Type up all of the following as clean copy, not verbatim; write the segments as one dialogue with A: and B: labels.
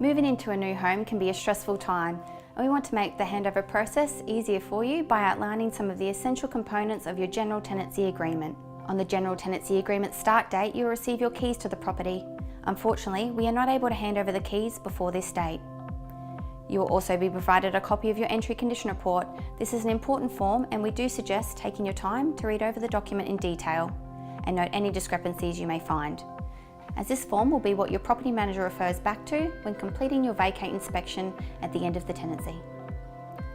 A: Moving into a new home can be a stressful time, and we want to make the handover process easier for you by outlining some of the essential components of your general tenancy agreement. On the general tenancy agreement start date, you'll receive your keys to the property. Unfortunately, we are not able to hand over the keys before this date. You will also be provided a copy of your entry condition report. This is an important form, and we do suggest taking your time to read over the document in detail and note any discrepancies you may find, as this form will be what your property manager refers back to when completing your vacate inspection at the end of the tenancy.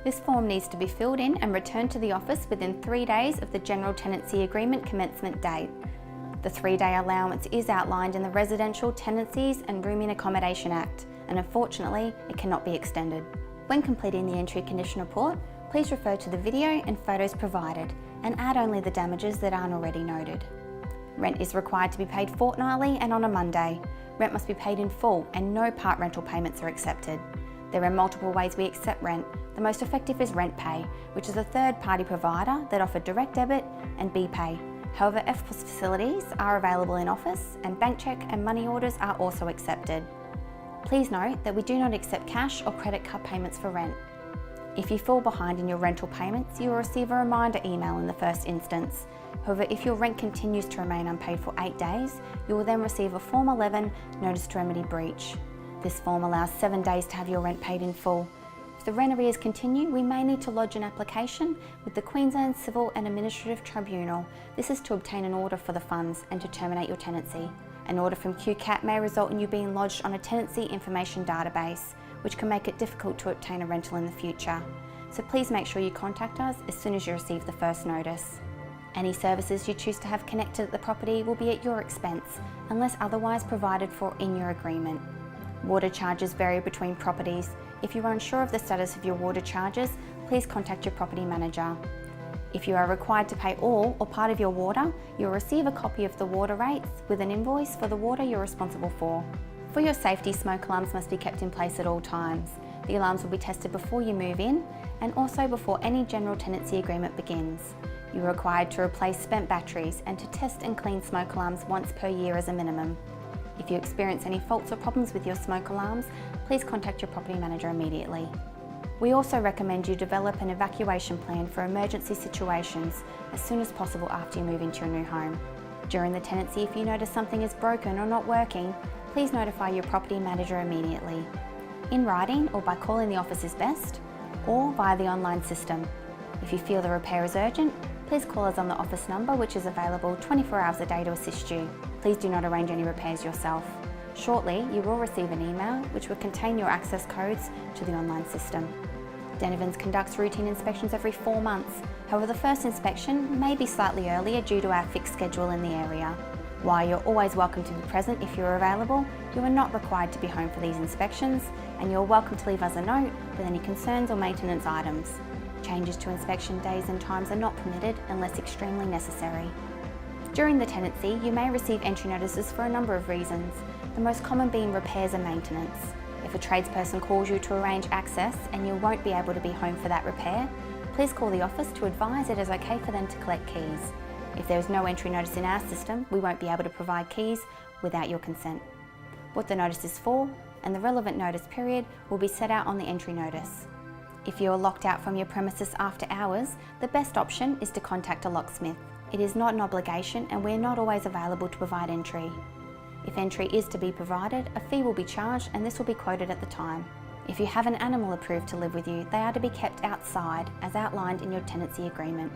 A: This form needs to be filled in and returned to the office within 3 days of the general tenancy agreement commencement date. The 3-day allowance is outlined in the Residential Tenancies and Rooming Accommodation Act, and unfortunately it cannot be extended. When completing the entry condition report, please refer to the video and photos provided and add only the damages that aren't already noted. Rent is required to be paid fortnightly and on a Monday. Rent must be paid in full and no part rental payments are accepted. There are multiple ways we accept rent. The most effective is RentPay, which is a third-party provider that offer direct debit and BPay. However, EFTPOS facilities are available in office and bank cheque and money orders are also accepted. Please note that we do not accept cash or credit card payments for rent. If you fall behind in your rental payments, you will receive a reminder email in the first instance. However, if your rent continues to remain unpaid for 8 days, you will then receive a Form 11 Notice to Remedy Breach. This form allows 7 days to have your rent paid in full. If the rent arrears continue, we may need to lodge an application with the Queensland Civil and Administrative Tribunal. This is to obtain an order for the funds and to terminate your tenancy. An order from QCAT may result in you being lodged on a tenancy information database, which can make it difficult to obtain a rental in the future. So please make sure you contact us as soon as you receive the first notice. Any services you choose to have connected at the property will be at your expense, unless otherwise provided for in your agreement. Water charges vary between properties. If you are unsure of the status of your water charges, please contact your property manager. If you are required to pay all or part of your water, you will receive a copy of the water rates with an invoice for the water you're responsible for. For your safety, smoke alarms must be kept in place at all times. The alarms will be tested before you move in and also before any general tenancy agreement begins. You are required to replace spent batteries and to test and clean smoke alarms once per year as a minimum. If you experience any faults or problems with your smoke alarms, please contact your property manager immediately. We also recommend you develop an evacuation plan for emergency situations as soon as possible after you move into your new home. During the tenancy, if you notice something is broken or not working, please notify your property manager immediately. In writing or by calling the office is best, or via the online system. If you feel the repair is urgent, please call us on the office number, which is available 24 hours a day to assist you. Please do not arrange any repairs yourself. Shortly, you will receive an email which will contain your access codes to the online system. Denovans conducts routine inspections every 4 months. However, the first inspection may be slightly earlier due to our fixed schedule in the area. While you're always welcome to be present if you're available, you are not required to be home for these inspections, and you're welcome to leave us a note with any concerns or maintenance items. Changes to inspection days and times are not permitted unless extremely necessary. During the tenancy, you may receive entry notices for a number of reasons, the most common being repairs and maintenance. If a tradesperson calls you to arrange access and you won't be able to be home for that repair, please call the office to advise it is okay for them to collect keys. If there is no entry notice in our system, we won't be able to provide keys without your consent. What the notice is for and the relevant notice period will be set out on the entry notice. If you are locked out from your premises after hours, the best option is to contact a locksmith. It is not an obligation and we are not always available to provide entry. If entry is to be provided, a fee will be charged and this will be quoted at the time. If you have an animal approved to live with you, they are to be kept outside as outlined in your tenancy agreement,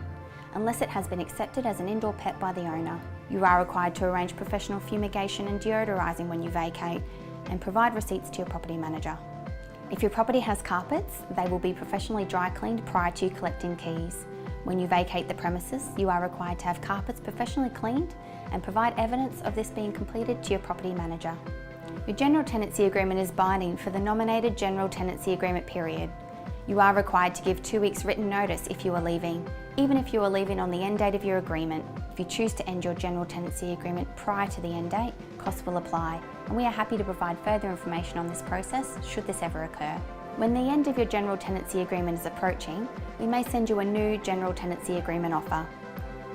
A: unless it has been accepted as an indoor pet by the owner. You are required to arrange professional fumigation and deodorising when you vacate and provide receipts to your property manager. If your property has carpets, they will be professionally dry cleaned prior to you collecting keys. When you vacate the premises, you are required to have carpets professionally cleaned and provide evidence of this being completed to your property manager. Your general tenancy agreement is binding for the nominated general tenancy agreement period. You are required to give 2 weeks written notice if you are leaving, even if you are leaving on the end date of your agreement. If you choose to end your general tenancy agreement prior to the end date, costs will apply, and we are happy to provide further information on this process should this ever occur. When the end of your general tenancy agreement is approaching, we may send you a new general tenancy agreement offer.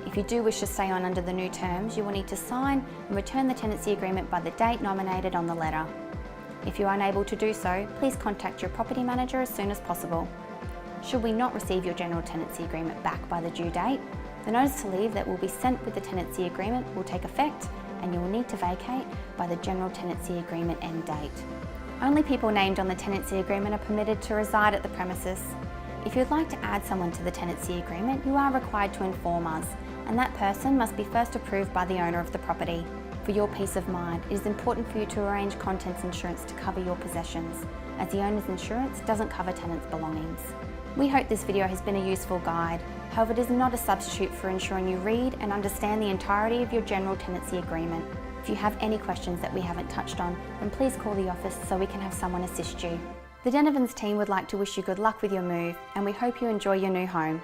A: If you do wish to stay on under the new terms, you will need to sign and return the tenancy agreement by the date nominated on the letter. If you are unable to do so, please contact your property manager as soon as possible. Should we not receive your general tenancy agreement back by the due date, the notice to leave that will be sent with the tenancy agreement will take effect and you will need to vacate by the general tenancy agreement end date. Only people named on the tenancy agreement are permitted to reside at the premises. If you'd like to add someone to the tenancy agreement, you are required to inform us, and that person must be first approved by the owner of the property. For your peace of mind, it is important for you to arrange contents insurance to cover your possessions, as the owner's insurance doesn't cover tenants' belongings. We hope this video has been a useful guide. However, it is not a substitute for ensuring you read and understand the entirety of your general tenancy agreement. If you have any questions that we haven't touched on, then please call the office so we can have someone assist you. The Denovans team would like to wish you good luck with your move, and we hope you enjoy your new home.